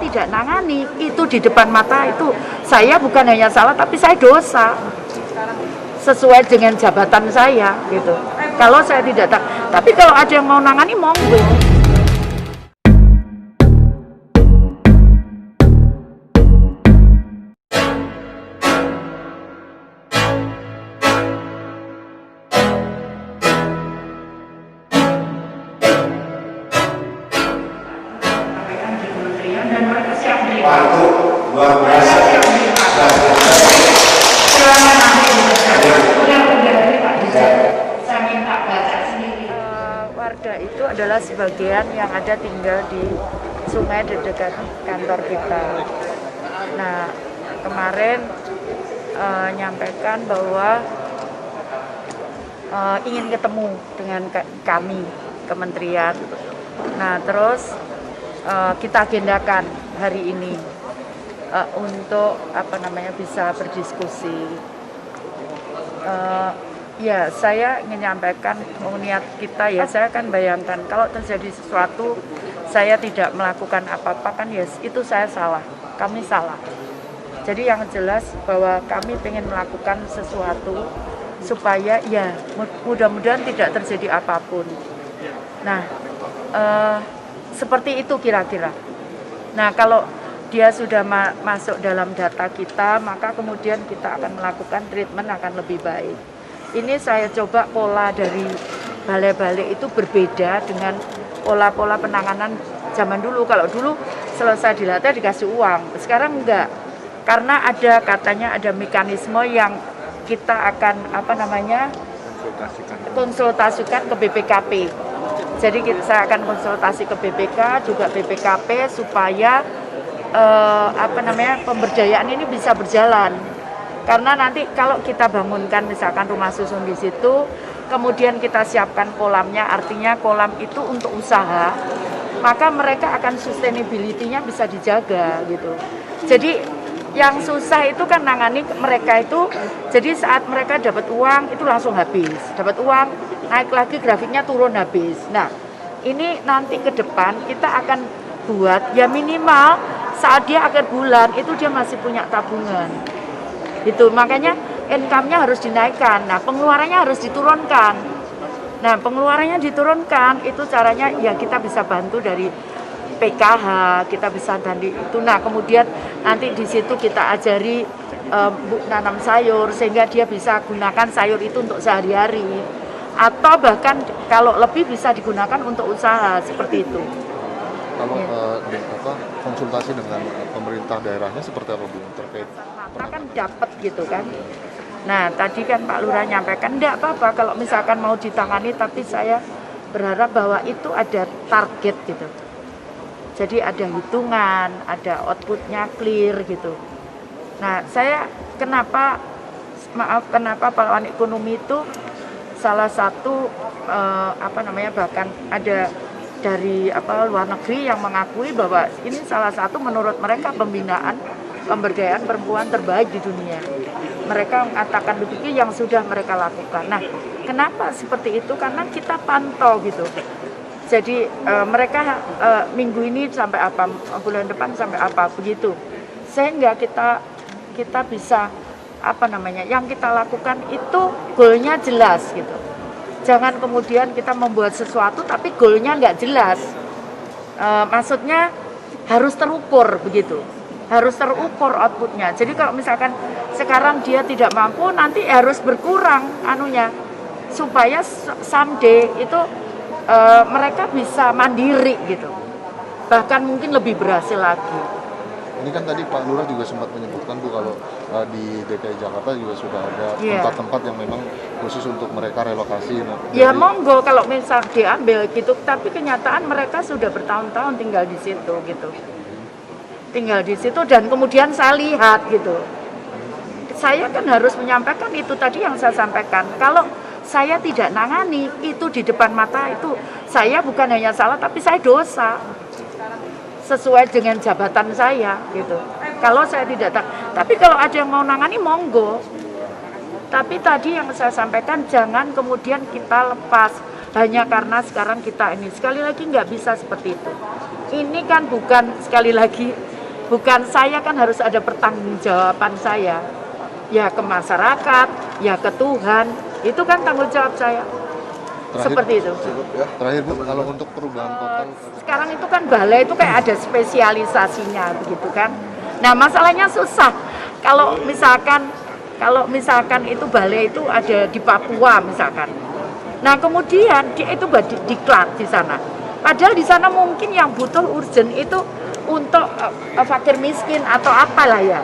tidak nangani itu di depan mata, itu saya bukan hanya salah tapi saya dosa sesuai dengan jabatan saya gitu. Kalau saya tidak tapi kalau ada yang mau nangani monggo. Waktu 12. Warga itu adalah sebagian yang ada tinggal di sungai di dekat kantor kita. Nah, kemarin nyampaikan bahwa ingin ketemu dengan kami kementerian. Nah, terus kita agendakan hari ini untuk bisa berdiskusi. Ya, saya menyampaikan niat kita ya, saya akan bayangkan kalau terjadi sesuatu saya tidak melakukan apa-apa kan ya itu saya salah, kami salah. Jadi yang jelas bahwa kami ingin melakukan sesuatu supaya ya mudah-mudahan tidak terjadi apapun. Nah, seperti itu kira-kira. Nah, kalau dia sudah masuk dalam data kita, maka kemudian kita akan melakukan treatment akan lebih baik. Ini saya coba pola dari balai-balai itu berbeda dengan pola-pola penanganan zaman dulu. Kalau dulu selesai dilatih dikasih uang, sekarang enggak. Karena katanya ada mekanisme yang kita akan konsultasikan ke BPKP. Jadi saya akan konsultasi ke BPK juga BPKP supaya pemberdayaan ini bisa berjalan. Karena nanti kalau kita bangunkan misalkan rumah susun di situ, kemudian kita siapkan kolamnya, artinya kolam itu untuk usaha, maka mereka akan sustainability-nya bisa dijaga gitu. Jadi yang susah itu kan nangani mereka itu, jadi saat mereka dapat uang itu langsung habis, dapat uang naik lagi grafiknya turun habis. Nah, ini nanti ke depan kita akan buat ya minimal saat dia akhir bulan itu dia masih punya tabungan. Itu makanya income-nya harus dinaikkan. Nah, pengeluarannya harus diturunkan. Nah, pengeluarannya diturunkan itu caranya ya kita bisa bantu dari PKH, kita bisa dari itu. Nah, kemudian nanti di situ kita ajari nanam sayur sehingga dia bisa gunakan sayur itu untuk sehari-hari. Atau bahkan kalau lebih bisa digunakan untuk usaha seperti itu. Kalau konsultasi dengan pemerintah daerahnya seperti apa Bu terkait? Kan dapat gitu kan. Nah, tadi kan Pak Lurah nyampaikan enggak apa-apa kalau misalkan mau ditangani, tapi saya berharap bahwa itu ada target gitu. Jadi ada hitungan, ada outputnya clear gitu. Nah, saya kenapa pahlawan ekonomi itu salah satu bahkan ada dari luar negeri yang mengakui bahwa ini salah satu menurut mereka pemberdayaan perempuan terbaik di dunia. Mereka mengatakan begitu yang sudah mereka lakukan. Nah, kenapa seperti itu? Karena kita pantau gitu. Jadi mereka minggu ini sampai apa, bulan depan sampai apa begitu. Sehingga kita bisa yang kita lakukan itu goalnya jelas gitu. Jangan kemudian kita membuat sesuatu tapi goalnya nggak jelas. Maksudnya harus terukur begitu. Harus terukur outputnya. Jadi kalau misalkan sekarang dia tidak mampu, nanti harus berkurang supaya someday itu mereka bisa mandiri gitu. Bahkan mungkin lebih berhasil lagi. Ini kan tadi Pak Lurah juga sempat menyebutkan Bu kalau di DKI Jakarta juga sudah ada tempat-tempat yang memang khusus untuk mereka relokasi. Ya monggo kalau misal diambil gitu, tapi kenyataan mereka sudah bertahun-tahun tinggal di situ gitu. Tinggal di situ dan kemudian saya lihat gitu. Saya kan harus menyampaikan itu tadi yang saya sampaikan. Kalau saya tidak nangani itu di depan mata, itu saya bukan hanya salah tapi saya dosa sesuai dengan jabatan saya gitu. Kalau saya tidak tapi kalau ada yang mau nangani monggo. Tapi tadi yang saya sampaikan jangan kemudian kita lepas hanya karena sekarang kita ini sekali lagi nggak bisa seperti itu. Ini kan bukan sekali lagi bukan saya kan harus ada pertanggungjawaban saya. Ya ke masyarakat, ya ke Tuhan, itu kan tanggung jawab saya. Seperti itu. Terakhir Bu, kalau untuk perubahan total Sekarang itu kan balai itu kayak ada spesialisasinya begitu kan. Nah, masalahnya susah. Kalau misalkan itu balai itu ada di Papua misalkan. Nah, kemudian dia itu diklat di sana. Padahal di sana mungkin yang butuh urgent itu untuk fakir miskin atau apalah ya.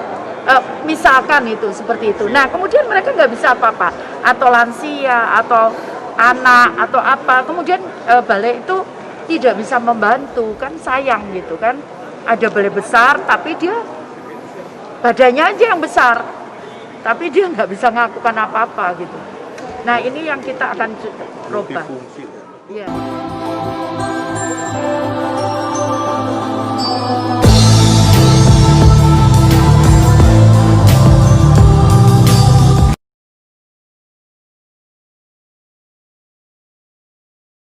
Misalkan itu seperti itu. Nah, kemudian mereka nggak bisa apa-apa, atau lansia atau anak atau apa. Kemudian balai itu tidak bisa membantu, kan sayang gitu kan. Ada balai besar tapi dia badannya aja yang besar, tapi dia nggak bisa melakukan apa-apa gitu. Nah, ini yang kita akan coba. Ya.